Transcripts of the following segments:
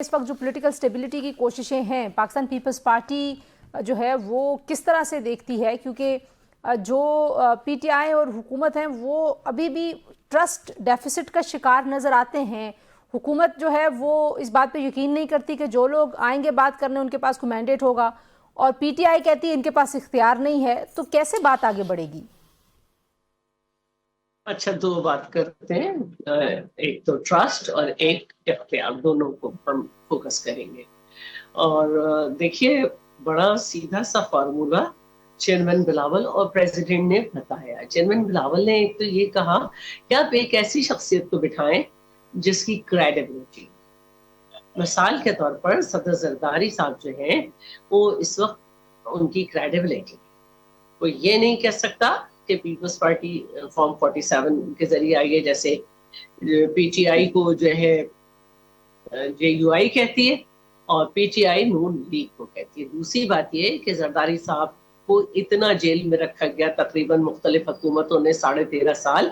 اس وقت جو political stability کی کوششیں ہیں پاکستان پیپلز پارٹی جو ہے وہ کس طرح سے دیکھتی ہے، کیونکہ جو پی ٹی آئی اور حکومت ہیں وہ ابھی بھی ٹرسٹ ڈیفیسٹ کا شکار نظر آتے ہیں۔ حکومت جو ہے وہ اس بات پہ یقین نہیں کرتی کہ جو لوگ آئیں گے بات کرنے ان کے پاس کوئی مینڈیٹ ہوگا، اور پی ٹی آئی کہتی ہے ان کے پاس اختیار نہیں ہے، تو کیسے بات آگے بڑھے گی؟ اچھا، دو بات کرتے ہیں، ایک تو ٹرسٹ اور ایک اختیار، دونوں کو ہم فوکس کریں گے۔ اور دیکھیے، بڑا سیدھا سا فارمولا چیئرمین بلاول اور پریزیڈنٹ نے بتایا۔ چیئرمین بلاول نے ایک تو یہ کہا کہ آپ ایک ایسی شخصیت کو بٹھائیں جس کی کریڈیبلٹی، مثال کے طور پر صدر زرداری صاحب جو ہیں وہ اس وقت ان کی کریڈیبلٹی، وہ یہ نہیں کہہ سکتا کہ پیپلز پارٹی فارم 47 کے ذریعے آئی ہے، جیسے پی ٹی آئی کو جو ہے جے یو آئی کہتی ہے اور P T I known league کو کہتی ہے۔ دوسری بات یہ کہ زرداری صاحب کو اتنا جیل میں رکھا گیا، تقریباً مختلف حکومتوں نے 13.5 سال،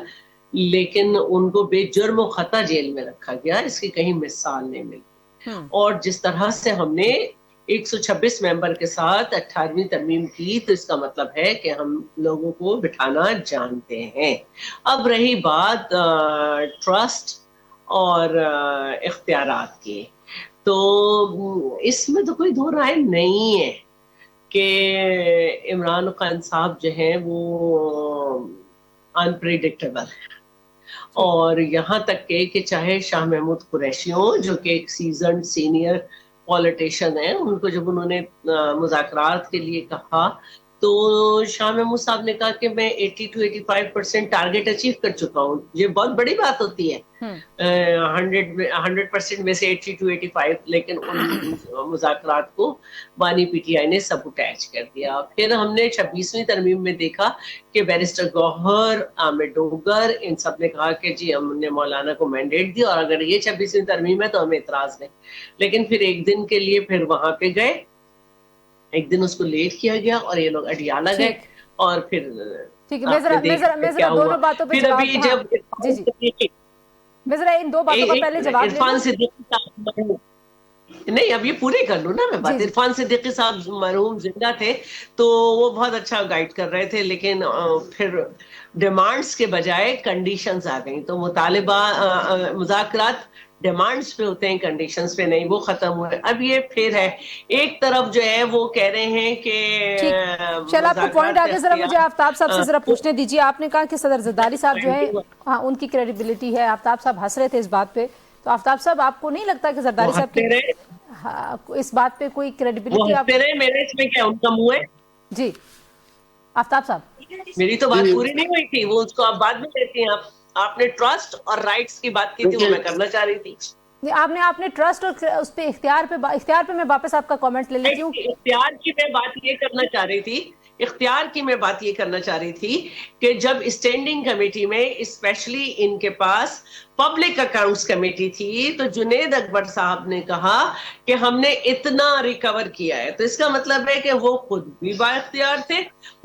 لیکن ان کو بے جرم و خطا جیل میں رکھا گیا، اس کی کہیں مثال نہیں ملتی۔ اور جس طرح سے ہم نے 126 ممبر کے ساتھ 18ویں ترمیم کی، تو اس کا مطلب ہے کہ ہم لوگوں کو بٹھانا جانتے ہیں۔ اب رہی بات ٹرسٹ اور اختیارات کی، تو اس میں تو کوئی دو رائے نہیں ہے کہ عمران خان صاحب جو ہیں وہ انپریڈکٹیبل ہے، اور یہاں تک کہ چاہے شاہ محمود قریشی ہوں جو کہ ایک سیزنڈ سینئر پولیٹیشین ہیں، ان کو جب انہوں نے مذاکرات کے لیے کہا تو شاہ محمود صاحب نے کہا کہ میں 80 to 85% ٹارگیٹ اچیو کر چکا ہوں۔ یہ بہت بڑی بات ہوتی ہے 100% میں سے 80 to 85، لیکن ان مذاکرات کو بانی پی ٹی آئی نے سب اٹیچ کر دیا۔ پھر ہم نے 26ویں ترمیم میں دیکھا کہ بیرسٹر گوہر، عامر ڈوگر، ان سب نے کہا کہ جی ہم نے مولانا کو مینڈیٹ دیا، اور اگر یہ 26ویں ترمیم ہے تو ہمیں اعتراض نہیں۔ لیکن پھر ایک دن کے لیے پھر وہاں پہ گئے، ایک دن اس کو لیٹ کیا گیا اور یہ لوگ اڈیالہ گئے، اور پھر میں ذرا دونوں باتوں پہ جواب، میں ذرا ان دو باتوں کا پہلے جواب لے عرفان صدیقی صاحب، نہیں اب یہ پوری کر لوں نا میں بات۔ عرفان صدیقی صاحب مرحوم زندہ تھے تو وہ بہت اچھا گائیڈ کر رہے تھے، لیکن پھر ڈیمانڈز کے بجائے کنڈیشنز آ گئیں، تو مطالبہ مذاکرات ڈیمانڈز پہ ہوتے ہیں، کنڈیشنز پہ نہیں، وہ ختم ہوئے۔ اب یہ پھر ہے، ایک طرف جو ہے وہ کہہ رہے ہیں کہ چل آپ کو پوائنٹ آگے ذرا مجھے آفتاب صاحب سے ذرا پوچھنے دیجیے۔ آپ نے کہا کہ صدر زرداری صاحب جو ہے ہاں ان کی کریڈیبلٹی ہے، آفتاب صاحب ہنس رہے تھے اس بات پہ، تو آفتاب صاحب آپ کو نہیں لگتا کہ زرداری صاحب کی اس بات پہ کوئی کریڈیبلٹی؟ آپ میرے اس میں کیا ان کا منہ ہے؟ جی آفتاب صاحب میری تو بات پوری نہیں ہوئی تھی، وہ اس کو آپ بعد میں کہتی ہیں۔ آپ نے ٹرسٹ اور رائٹس کی بات کی تھی، وہ میں کرنا چاہ رہی تھی۔ آپ نے ٹرسٹ اور اس پہ اختیار پہ میں واپس آپ کا کامنٹ لے لیتی ہوں۔ اختیار کی میں بات یہ کرنا چاہ رہی تھی کہ جب اسٹینڈنگ کمیٹی میں اسپیشلی ان کے پاس پبلک اکاؤنٹس کمیٹی تھی، تو جنید اکبر صاحب نے کہا کہ ہم نے اتنا ریکور کیا ہے، تو اس کا مطلب ہے کہ وہ خود بھی با اختیار تھے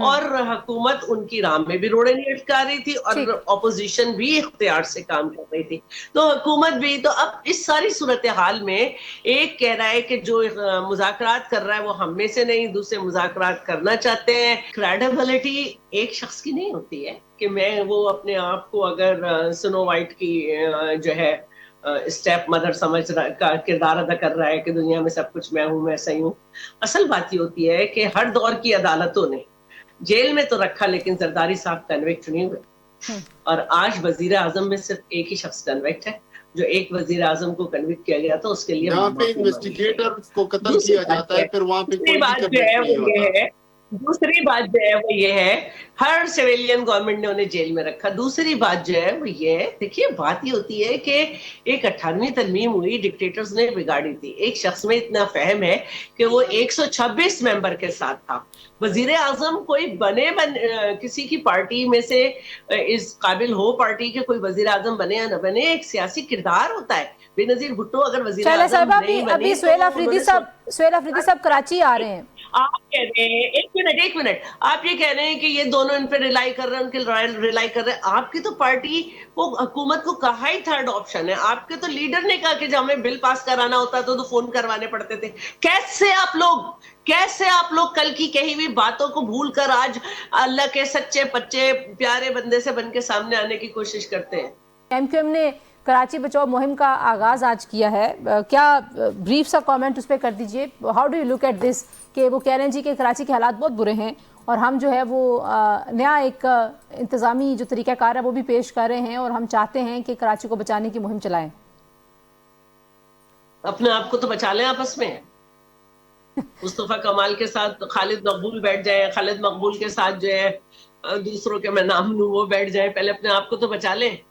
اور حکومت ان کی راہ میں بھی روڑے نہیں اٹکا رہی تھی، اور اپوزیشن بھی اختیار سے کام کر رہی تھی، تو حکومت بھی۔ تو اب اس ساری صورتحال میں ایک کہہ رہا ہے کہ جو مذاکرات کر رہا ہے وہ ہم میں سے نہیں، دوسرے مذاکرات کرنا چاہتے ہیں۔ کریڈیبلٹی ایک شخص کی نہیں ہوتی ہے کہ میں وہ اپنے آپ کو اگر سنو وائٹ کی جو ہے اسٹیپ مدر سمجھ کا کردار ادا کر رہا ہے کہ دنیا میں سب کچھ میں ہوں، میں صحیح ہوں۔ اصل بات یہ ہوتی ہے کہ ہر دور کی عدالتوں نے جیل میں تو رکھا، لیکن زرداری صاحب کنوکٹ نہیں ہوئے، اور آج وزیر اعظم میں صرف ایک ہی شخص کنوکٹ ہے، جو ایک وزیر اعظم کو کنوکٹ کیا گیا تھا اس کے لیے یہاں پہ انویسٹیگیٹر کو قتل کیا جاتا ہے، پھر وہاں پہ کوئی بھی کنوکٹ نہیں ہوتا۔ دوسری بات جو ہے وہ یہ ہے، ہر سویلین گورنمنٹ نے انہیں جیل میں رکھا۔ دوسری بات جو ہے وہ یہ ہے، دیکھیے بات یہ ہوتی ہے کہ ایک 18ویں ترمیم ہوئی، ڈکٹیٹرز نے بگاڑی تھی۔ ایک شخص میں اتنا فہم ہے کہ وہ 126 ممبر کے ساتھ تھا۔ وزیر اعظم کوئی کسی کی پارٹی میں سے اس قابل ہو پارٹی کے کوئی وزیر اعظم بنے یا نہ بنے، ایک سیاسی کردار ہوتا ہے۔ بے نظیر بھٹو اگر وزیر اعظم نہیں بنے، ابھی سہیل آفریدی صاحب کراچی آ رہے ہیں۔ آپ کہہ رہے ہیں ایک منٹ آپ یہ کہہ رہے ہیں کہ یہ دونوں ان پہ ریلائی کر رہے ہیں، ان کے ریلائی کر رہے ہیں. آپ کی تو پارٹی وہ حکومت کو کہا ہی تھرڈ آپشن ہے. آپ کے تو لیڈر نے کہا کہ جب ہمیں بل پاس کرانا ہوتا تو فون کروانے پڑتے تھے. کیسے آپ لوگ کل کی کہی ہوئی باتوں کو بھول کر آج اللہ کے سچے بچے پیارے بندے سے بن کے سامنے آنے کی کوشش کرتے ہیں؟ ایم کیو ایم نے کراچی بچاؤ مہم کا آغاز آج کیا ہے، کیا بریف سا کامنٹ اس پہ کر دیجئے. How do you look at this کہ وہ کہہ رہے ہیں جی کہ کراچی کے حالات بہت برے ہیں اور ہم جو ہے وہ نیا ایک انتظامی جو طریقہ کار ہے وہ بھی پیش کر رہے ہیں اور ہم چاہتے ہیں کہ کراچی کو بچانے کی مہم چلائیں. اپنے آپ کو تو بچا لیں آپس میں. مصطفیٰ کمال کے ساتھ خالد مقبول بیٹھ جائیں، خالد مقبول کے ساتھ جو ہے دوسروں کے میں نام لوں وہ بیٹھ جائیں. پہلے اپنے آپ کو تو بچا لیں.